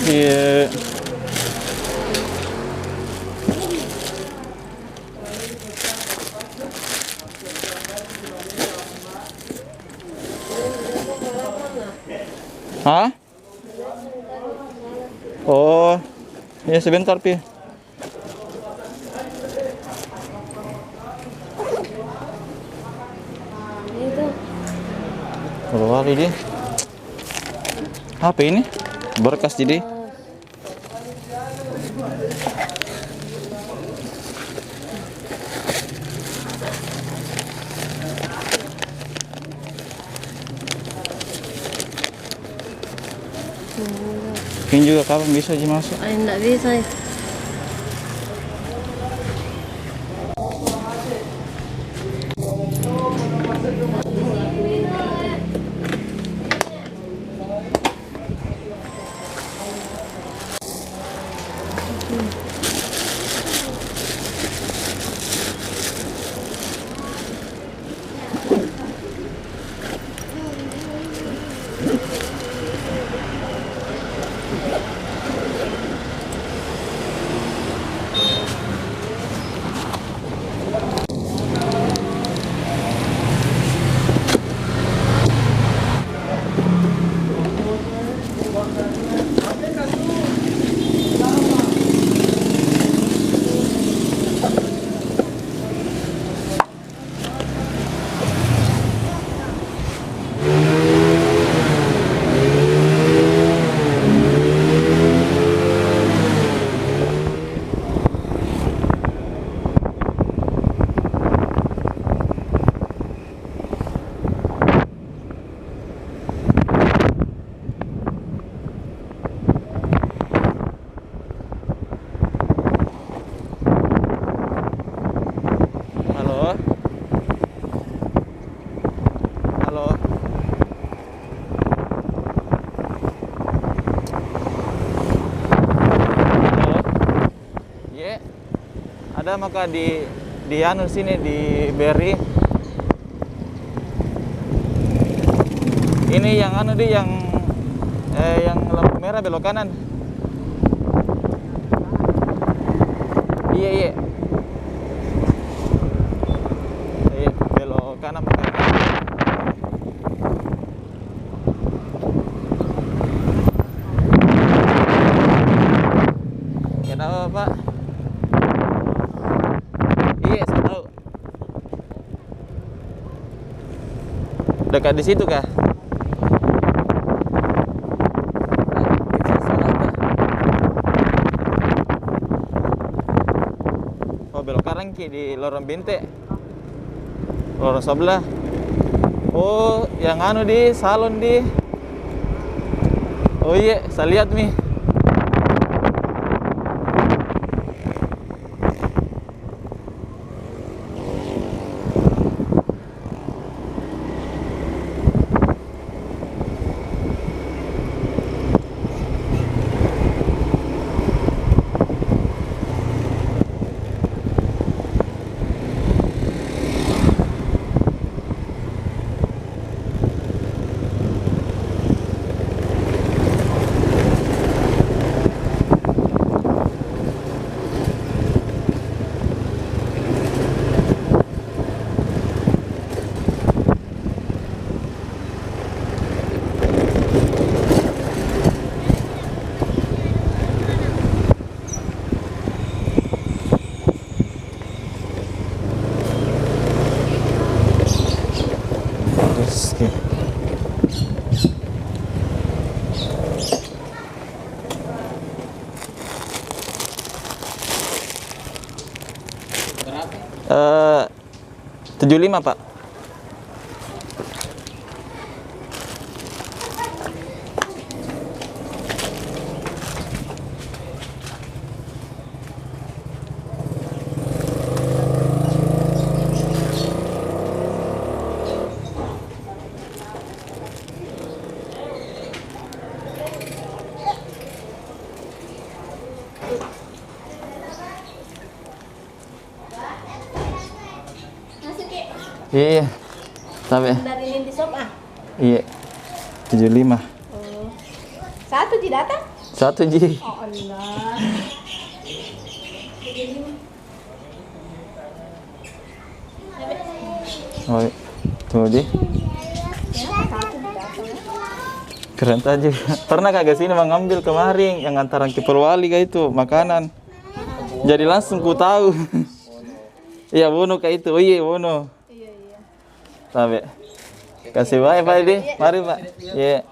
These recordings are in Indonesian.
kasih. Hah? Oh, ya sebentar, Pi. Keluar ini. HP ini berkas jadi. Ini juga kapan bisa aja masuk? Enggak bisa. Ada maka di anu sini di Beri. Ini yang anu di yang lampu merah belok kanan. Iya iya. Iya belok kanan maka. Kenapa Pak? Dekat di situ kah? Oh belok kanan ki di lorong Binte, lorong sebelah. Oh yang anu di salon di. Oh iya, saya lihat nih. Berapa? 75 Pak. Iya, sampai. Dari Linti Shop ah? Iya, 75. Oh. Satu di datang? Satu Ji. Oh Allah. Oh, tuh Ji. Keren aja. Pernah kagak sini mengambil kemarin yang antaran ke Perwali kayak itu makanan. Jadi langsung ku tahu. Iya Wono kayak itu. Oh iya Wono. Iya iya. Sampai. Kasih baik Pak Edi. Mari Pak. Iya.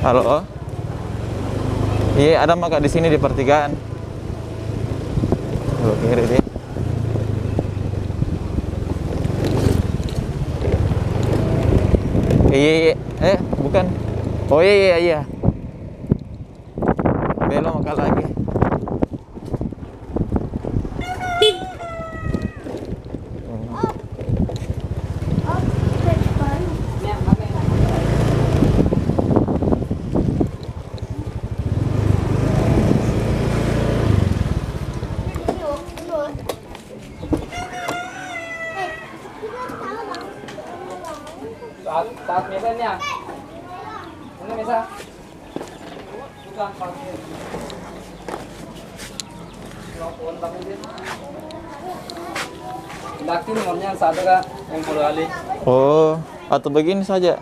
Halo. Iya, ada maka di sini di pertigaan. Belok kiri deh. Iya, iya. Bukan. Oh iya, iya, iya. Belok maka lagi. Saat medannya. Ini bisa. Bukan parkir. Telepon tapi dia. Dakti nomornya satu kak yang perlu kali. Oh, atau begini saja.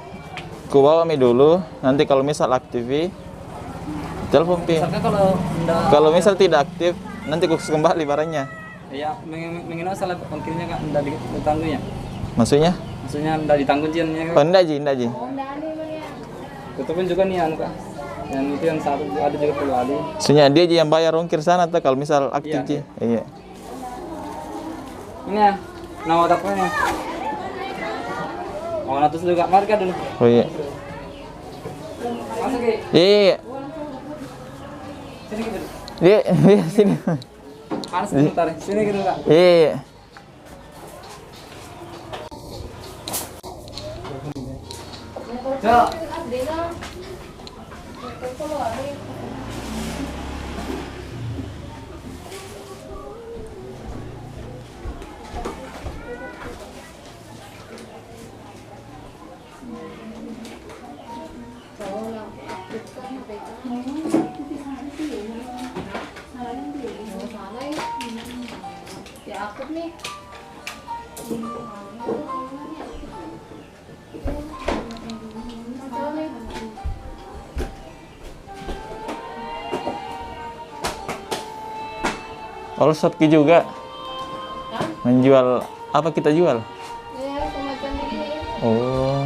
Ku bawa Mi dulu, nanti kalau misal aktif, telepon Pi. Misalkan kalau enggak, Kalau misal tidak aktif, nanti ku kembali barangnya. ya mengenal salah parkirnya kak enggak ditanggungnya. Maksudnya? Maksudnya enggak ditanggung jinnya Oh, kak. enggak Ji. Itu pun juga nih anu kak. Yang itu yang satu ada juga perlu kali. Maksudnya dia Ji yang bayar ongkir sana tuh kalau misal aktif Iya. Ji. Iya. Ini ya, nama takutnya. Oh, natus dulu kak, marka dulu. Oh iya. Masuk Ki. Iya. Sini gitu. Iya, iya sini. Panas sebentar. Sini gitu kak. Iya. Cok. Ya aktif nih. All Shopee juga. Menjual apa kita jual? Ya, semacam begini. Oh.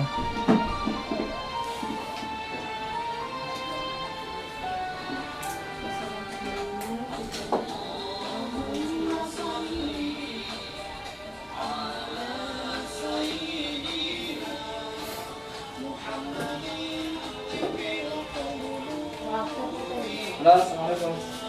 Halo, assalamualaikum.